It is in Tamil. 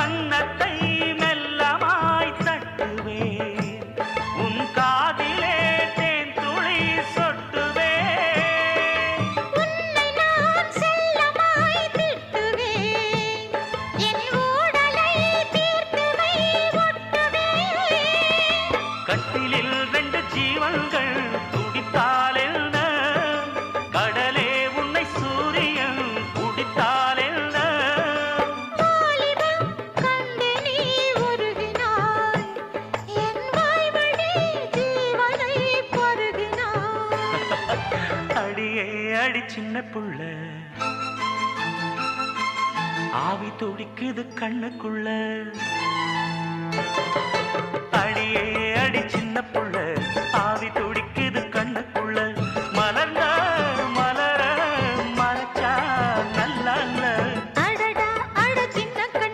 கன்னத்தை மெல்லமாய் தட்டுவேன் உன் காதிலே தேன் துளி சொட்டுவேன் உன்னை நான் செல்லமாய் திட்டுவேன் என் ஊடலை தீர்த்துவை ஒட்டுவேன் கட்டிலில் 2 ஜீவன்கள் துடித்தால் என்ன கடலே உன்னை சூரியன் குடித்தால் என்ன வாலிபம் கண்டு நீ உருகினாய் என் வாய்வழி ஜீவனை பருகினாய் அடியே அடி சின்ன புள்ள ஆவி துடிக்குது கண்ணுக்குள்ள அடியே அடி சின்ன புள்ள